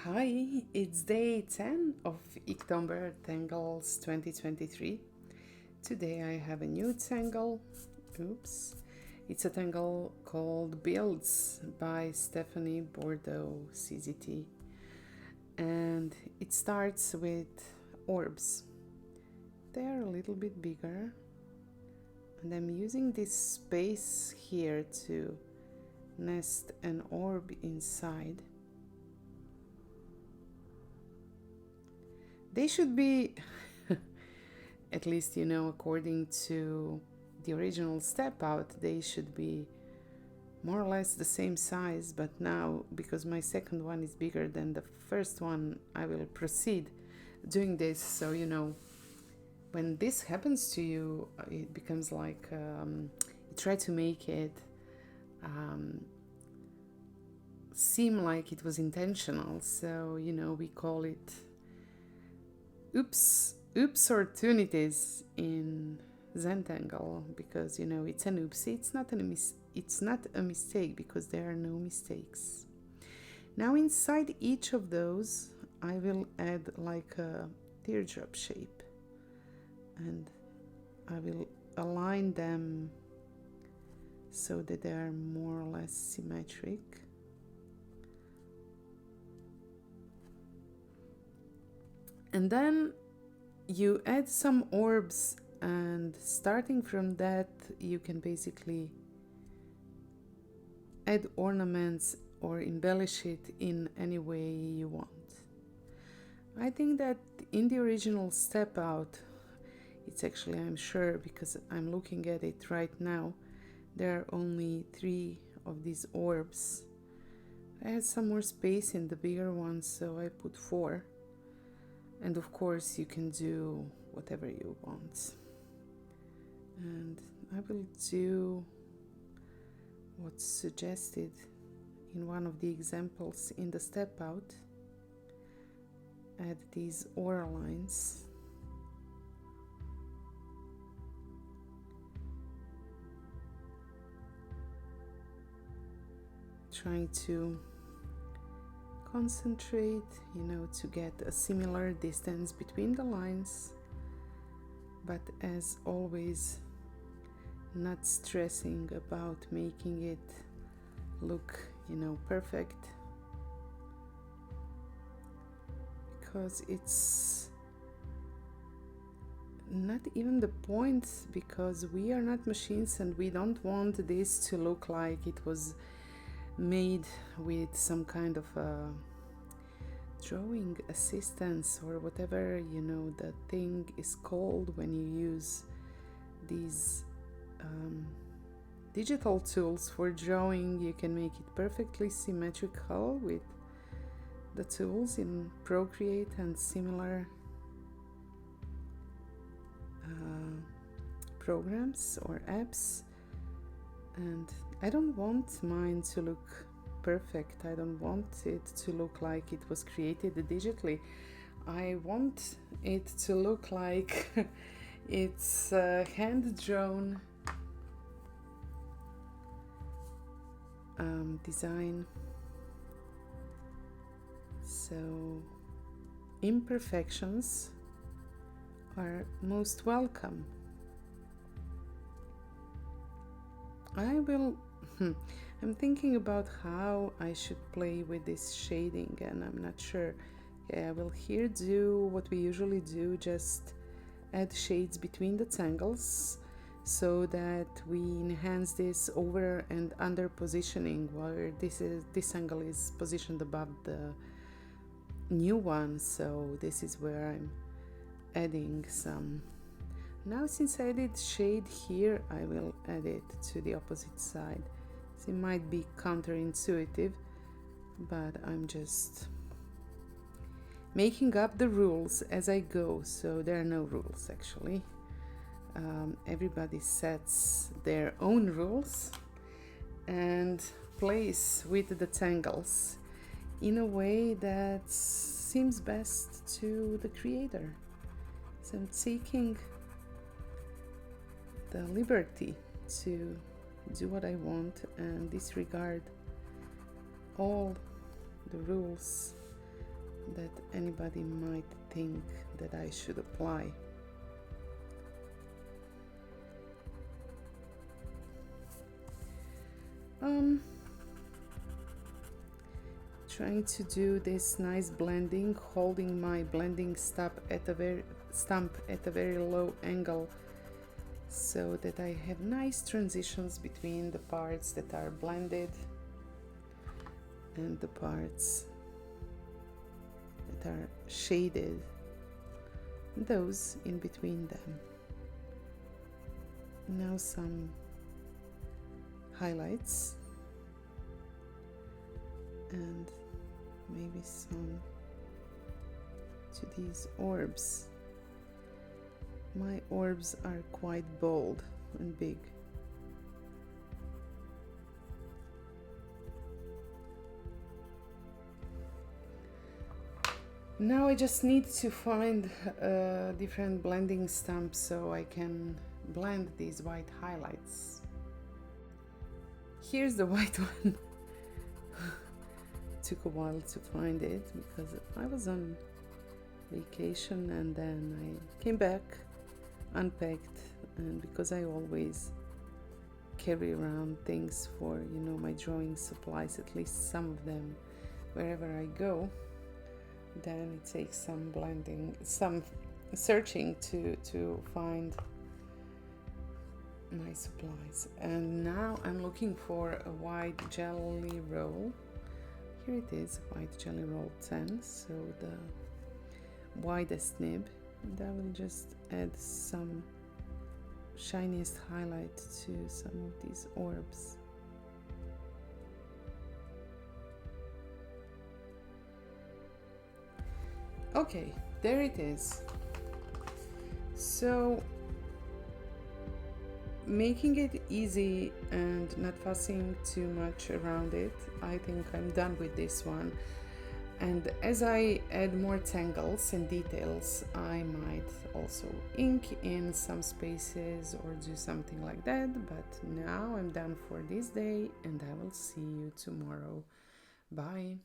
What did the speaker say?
Hi, it's day 10 of Inktober Tangles 2023. Today I have a new tangle. Oops. It's a tangle called Buldiz by Stephanie Bordeaux CZT. And it starts with orbs. They are a little bit bigger. And I'm using this space here to nest an orb inside. They should be, at least, according to the original step out, they should be more or less the same size. But now, because my second one is bigger than the first one, I will proceed doing this. So, when this happens to you, it becomes like you try to make it seem like it was intentional. So, we call it oops opportunities in Zentangle, because it's an oopsie. It's not a mistake, because there are no mistakes. Now inside each of those I will add like a teardrop shape, and I will align them so that they are more or less symmetric. And then you add some orbs, and starting from that you can basically add ornaments or embellish it in any way you want. I think that in the original step out, it's actually, I'm sure, because I'm looking at it right now, there are only 3 of these orbs. I had some more space in the bigger ones, so I put 4. And of course you can do whatever you want. And I will do what's suggested in one of the examples in the step out. Add these aura lines. Trying to concentrate, to get a similar distance between the lines, but as always, not stressing about making it look, perfect, because it's not even the point, because we are not machines and we don't want this to look like it was made with some kind of a drawing assistance or whatever the thing is called when you use these digital tools for drawing. You can make it perfectly symmetrical with the tools in Procreate and similar programs or apps. And I don't want mine to look perfect. I don't want it to look like it was created digitally. I want it to look like it's hand-drawn design. So imperfections are most welcome. I'm thinking about how I should play with this shading, and I'm not sure. Okay, I will here do what we usually do, just add shades between the tangles so that we enhance this over and under positioning, where this angle is positioned above the new one. So this is where I'm adding some. Now, since I did shade here, I will add it to the opposite side. So it might be counterintuitive, but I'm just making up the rules as I go. So there are no rules, actually. Everybody sets their own rules and plays with the tangles in a way that seems best to the creator. So I'm taking the liberty to do what I want and disregard all the rules that anybody might think that I should apply. Trying to do this nice blending, holding my blending stump at a very low angle, so that I have nice transitions between the parts that are blended and the parts that are shaded, those in between them. Now some highlights and maybe some to these orbs. My orbs are quite bold and big. Now I just need to find a different blending stump so I can blend these white highlights. Here's the white one. Took a while to find it because I was on vacation and then I came back, unpacked, and because I always carry around things for, you know, my drawing supplies, at least some of them, wherever I go, then it takes some blending, some searching to find my supplies. And now I'm looking for a white jelly roll. Here it is, white jelly roll 10, so the widest nib, and I will just add some shiniest highlight to some of these orbs. Okay, there it is. So making it easy and not fussing too much around it, I think I'm done with this one. And as I add more tangles and details, I might also ink in some spaces or do something like that. But now I'm done for this day and I will see you tomorrow. Bye.